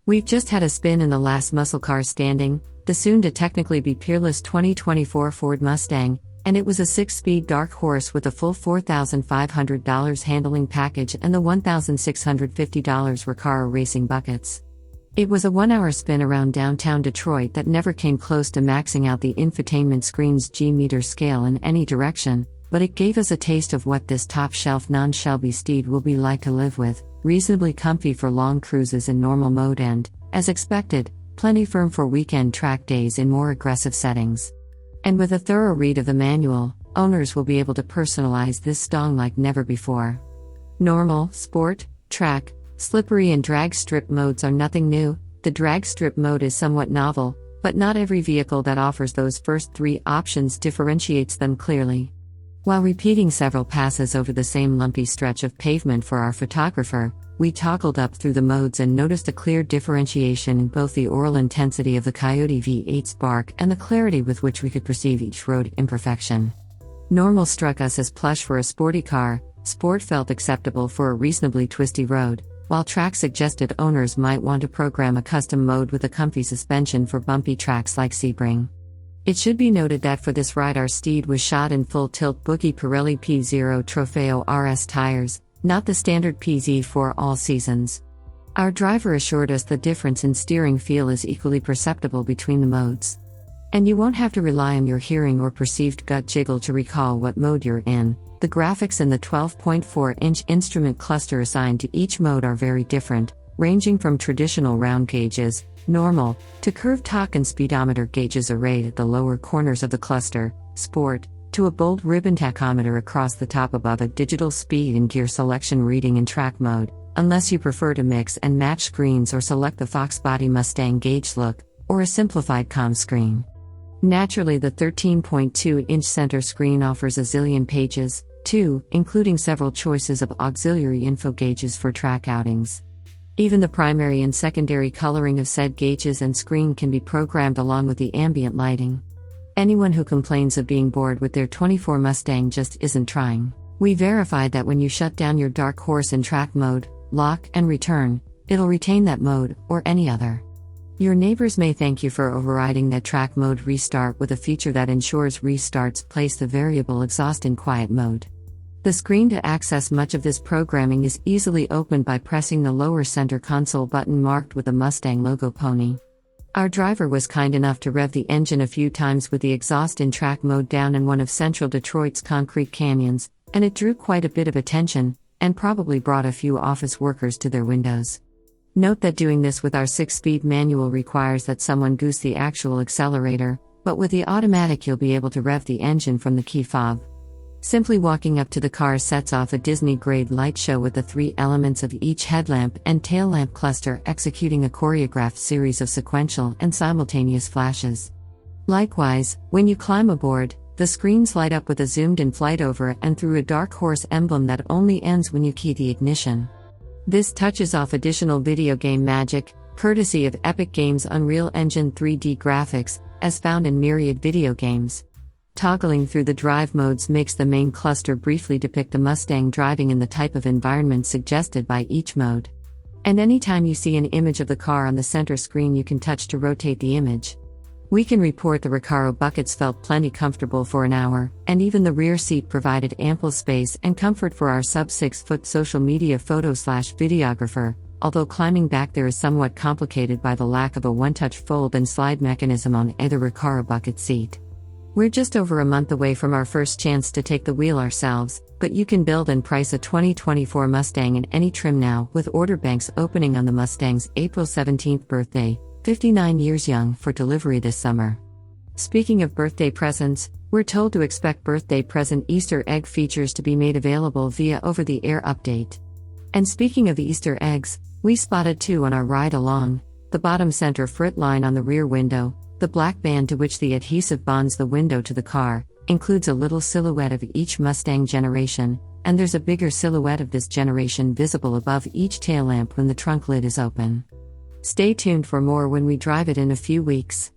We've just had a spin in the last muscle car standing, the soon to technically be peerless 2024 Ford Mustang, and it was a 6-speed dark horse with a full $4,500 handling package and the $1,650 Recaro racing buckets. It was a 1-hour spin around downtown Detroit that never came close to maxing out the infotainment screen's G-meter scale in any direction, but it gave us a taste of what this top-shelf non-Shelby steed will be like to live with, reasonably comfy for long cruises in normal mode and, as expected, plenty firm for weekend track days in more aggressive settings. And with a thorough read of the manual, owners will be able to personalize this Stang like never before. Normal, sport, track, slippery and drag strip modes are nothing new. The drag strip mode is somewhat novel, but not every vehicle that offers those first 3 options differentiates them clearly. While repeating several passes over the same lumpy stretch of pavement for our photographer, we toggled up through the modes and noticed a clear differentiation in both the oral intensity of the Coyote V8 spark and the clarity with which we could perceive each road imperfection. Normal struck us as plush for a sporty car, sport felt acceptable for a reasonably twisty road, while track suggested owners might want to program a custom mode with a comfy suspension for bumpy tracks like Sebring. It should be noted that for this ride our steed was shot in full-tilt boogie Pirelli P0 Trofeo RS tires, not the standard PZ for all seasons. Our driver assured us the difference in steering feel is equally perceptible between the modes. And you won't have to rely on your hearing or perceived gut jiggle to recall what mode you're in. The graphics in the 12.4-inch instrument cluster assigned to each mode are very different, ranging from traditional round gauges, normal, to curved torque and speedometer gauges arrayed at the lower corners of the cluster, sport, to a bold ribbon tachometer across the top above a digital speed and gear selection reading in track mode, unless you prefer to mix and match screens or select the Fox Body Mustang gauge look, or a simplified comm screen. Naturally, the 13.2-inch center screen offers a zillion pages, too, including several choices of auxiliary info gauges for track outings. Even the primary and secondary coloring of said gauges and screen can be programmed along with the ambient lighting. Anyone who complains of being bored with their 24 Mustang just isn't trying. We verified that when you shut down your dark horse in track mode, lock, and return, it'll retain that mode, or any other. Your neighbors may thank you for overriding that track mode restart with a feature that ensures restarts place the variable exhaust in quiet mode. The screen to access much of this programming is easily opened by pressing the lower center console button marked with the Mustang logo pony. Our driver was kind enough to rev the engine a few times with the exhaust in track mode down in one of central Detroit's concrete canyons, and it drew quite a bit of attention, and probably brought a few office workers to their windows. Note that doing this with our 6-speed manual requires that someone goose the actual accelerator, but with the automatic you'll be able to rev the engine from the key fob. Simply walking up to the car sets off a Disney-grade light show with the 3 elements of each headlamp and tail lamp cluster executing a choreographed series of sequential and simultaneous flashes. Likewise, when you climb aboard, the screens light up with a zoomed-in flight over and through a dark horse emblem that only ends when you key the ignition. This touches off additional video game magic, courtesy of Epic Games' Unreal Engine 3D graphics, as found in myriad video games. Toggling through the drive modes makes the main cluster briefly depict the Mustang driving in the type of environment suggested by each mode. And anytime you see an image of the car on the center screen you can touch to rotate the image. We can report the Recaro buckets felt plenty comfortable for an hour, and even the rear seat provided ample space and comfort for our sub-6-foot social media photo/videographer, although climbing back there is somewhat complicated by the lack of a one-touch fold and slide mechanism on either Recaro bucket seat. We're just over a month away from our first chance to take the wheel ourselves, but you can build and price a 2024 Mustang in any trim now, with order banks opening on the Mustang's April 17th birthday, 59 years young, for delivery this summer. Speaking of birthday presents, we're told to expect birthday present Easter egg features to be made available via over-the-air update. And speaking of Easter eggs, we spotted 2 on our ride along: the bottom center frit line on the rear window, the black band to which the adhesive bonds the window to the car, includes a little silhouette of each Mustang generation, and there's a bigger silhouette of this generation visible above each tail lamp when the trunk lid is open. Stay tuned for more when we drive it in a few weeks.